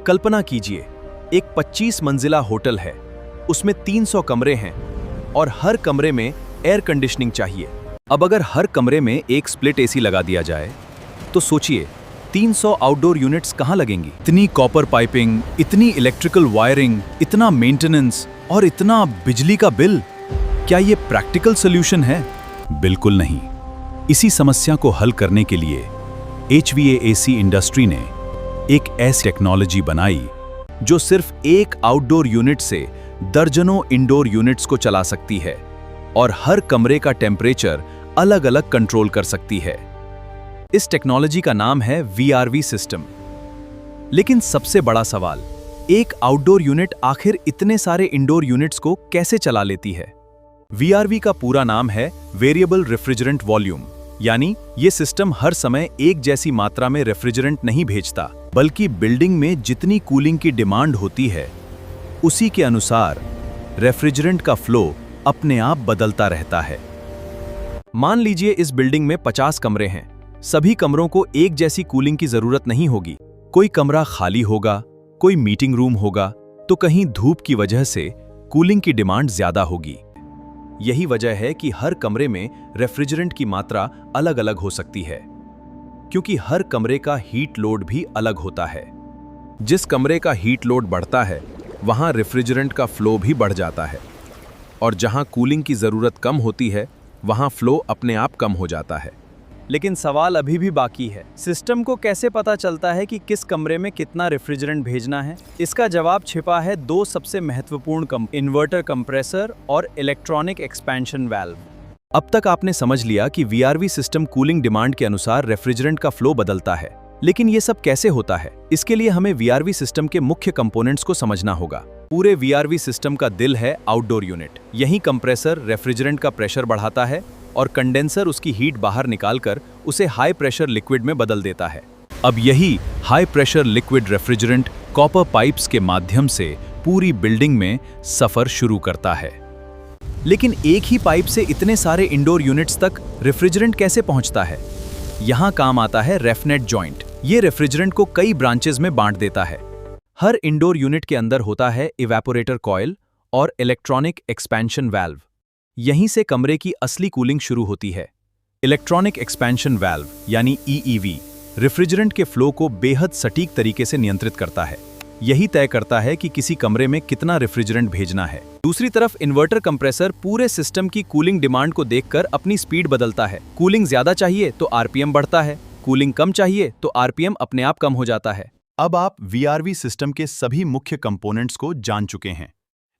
कल्पना कीजिए, एक 25 मंजिला होटल है, उसमें 300 कमरे हैं और हर कमरे में एयर कंडीशनिंग चाहिए। अब अगर हर कमरे में एक स्प्लिट एसी लगा दिया जाए, तो सोचिए 300 आउटडोर यूनिट्स कहाँ लगेंगी? इतनी कॉपर पाइपिंग, इतनी इलेक्ट्रिकल वायरिंग, इतना मेंटेनेंस और इतना बिजली का बिल। क्या ये प्रैक्टिकल सॉल्यूशन है? बिल्कुल नहीं। इसी समस्या को हल करने के लिए HVAC इंडस्ट्री ने एक ऐसी टेक्नोलॉजी बनाई जो सिर्फ एक आउटडोर यूनिट से दर्जनों इंडोर यूनिट्स को चला सकती है और हर कमरे का टेम्परेचर अलग-अलग कंट्रोल कर सकती है। इस टेक्नोलॉजी का नाम है VRV सिस्टम। लेकिन सबसे बड़ा सवाल, एक आउटडोर यूनिट आखिर इतने सारे इंडोर यूनिट्स को कैसे चला लेती है? VRV का पूरा नाम है वेरिएबल रेफ्रिजरेंट वॉल्यूम, यानी ये सिस्टम हर समय एक जैसी मात्रा में रेफ्रिजरेंट नहीं भेजता, बल्कि बिल्डिंग में जितनी कूलिंग की डिमांड होती है उसी के अनुसार रेफ्रिजरेंट का फ्लो अपने आप बदलता रहता है। मान लीजिए इस बिल्डिंग में 50 कमरे हैं। सभी कमरों को एक जैसी कूलिंग की जरूरत नहीं होगी। कोई कमरा खाली होगा, कोई मीटिंग रूम होगा, तो कहीं धूप की वजह से कूलिंग की डिमांड ज्यादा होगी। यही वजह है कि हर कमरे में रेफ्रिजरेंट की मात्रा अलग-अलग हो सकती है, क्योंकि हर कमरे का हीट लोड भी अलग होता है। जिस कमरे का हीट लोड बढ़ता है, वहां रेफ्रिजरेंट का फ्लो भी बढ़ जाता है, और जहां कूलिंग की जरूरत कम होती है, वहां फ्लो अपने आप कम हो जाता है। लेकिन सवाल अभी भी बाकी है, सिस्टम को कैसे पता चलता है कि किस कमरे में कितना रेफ्रिजरेंट भेजना है? इसका जवाब छिपा है दो सबसे महत्वपूर्ण इन्वर्टर कंप्रेसर और इलेक्ट्रॉनिक एक्सपेंशन वाल्व। अब तक आपने समझ लिया कि VRV सिस्टम कूलिंग डिमांड के अनुसार रेफ्रिजरेंट का फ्लो बदलता है, लेकिन ये सब कैसे होता है? इसके लिए हमें VRV सिस्टम के मुख्य कंपोनेंट्स को समझना होगा। पूरे VRV सिस्टम का दिल है आउटडोर यूनिट। यही कंप्रेसर रेफ्रिजरेंट का प्रेशर बढ़ाता है और कंडेंसर उसकी हीट बाहर निकालकर उसे हाई प्रेशर लिक्विड में बदल देता है। अब यही high pressure liquid refrigerant copper pipes के माध्यम से पूरी बिल्डिंग में सफर शुरू करता है। लेकिन एक ही पाइप से इतने सारे इंडोर यूनिट्स तक रेफ्रिजरेंट कैसे पहुंचता है? यहां काम आता है रेफनेट जॉइंट। ये रेफ्रिजरेंट को कई ब्रांचेस में बांट देता है। हर इंडोर यूनिट के अंदर होता है इवेपोरेटर कॉइल और इलेक्ट्रॉनिक एक्सपेंशन वाल्व। यहीं से कमरे की असली कूलिंग शुरू होती है। इलेक्ट्रॉनिक एक्सपेंशन वाल्व यानी EEV रेफ्रिजरेंट के फ्लो को बेहद सटीक तरीके से नियंत्रित करता है। यही तय करता है कि किसी कमरे में कितना रेफ्रिजरेंट भेजना है। दूसरी तरफ इन्वर्टर कंप्रेसर पूरे सिस्टम की कूलिंग डिमांड को देखकर अपनी स्पीड बदलता है। कूलिंग ज्यादा चाहिए तो RPM बढ़ता है, कूलिंग कम चाहिए तो RPM अपने आप कम हो जाता है। अब आप VRV सिस्टम के सभी मुख्य कंपोनेंट्स को जान चुके हैं,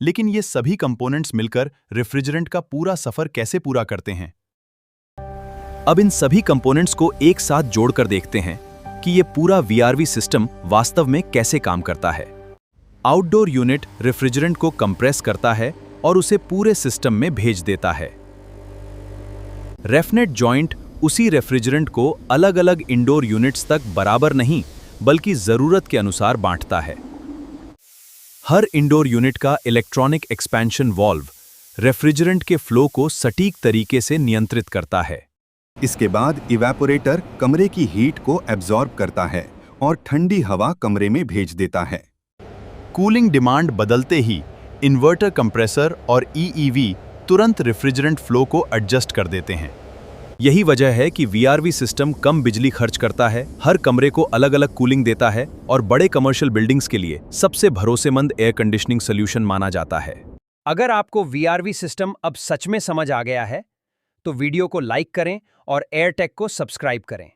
लेकिन ये सभी कंपोनेंट्स मिलकर रेफ्रिजरेंट का पूरा सफर कैसे पूरा करते हैं? अब इन सभी कंपोनेंट्स को एक साथ जोड़कर देखते हैं कि ये पूरा VRV सिस्टम वास्तव में कैसे काम करता है। आउटडोर यूनिट रेफ्रिजरेंट को कंप्रेस करता है और उसे पूरे सिस्टम में भेज देता है। रेफनेट जॉइंट उसी रेफ्रिजरेंट को अलग-अलग इंडोर यूनिट्स तक बराबर नहीं, बल्कि जरूरत के अनुसार बांटता है। हर इंडोर यूनिट का इलेक्ट्रॉनिक एक्सपेंशन वाल्व रेफ्रिजरेंट के फ्लो को सटीक तरीके से नियंत्रित करता है। इसके बाद इवेपोरेटर कमरे की हीट को एब्जॉर्ब करता है और ठंडी हवा कमरे में भेज देता है। कूलिंग डिमांड बदलते ही इन्वर्टर कंप्रेसर और EEV तुरंत रेफ्रिजरेंट फ्लो को एडजस्ट कर देते हैं। यही वजह है कि VRV सिस्टम कम बिजली खर्च करता है, हर कमरे को अलग-अलग कूलिंग देता है और बड़े कमर्शियल बिल्डिंग्स के लिए सबसे भरोसेमंद एयर कंडीशनिंग सॉल्यूशन माना जाता है। अगर आपको VRV सिस्टम अब सच में समझ आ गया है, तो वीडियो को लाइक करें और एयरटेक को सब्सक्राइब करें।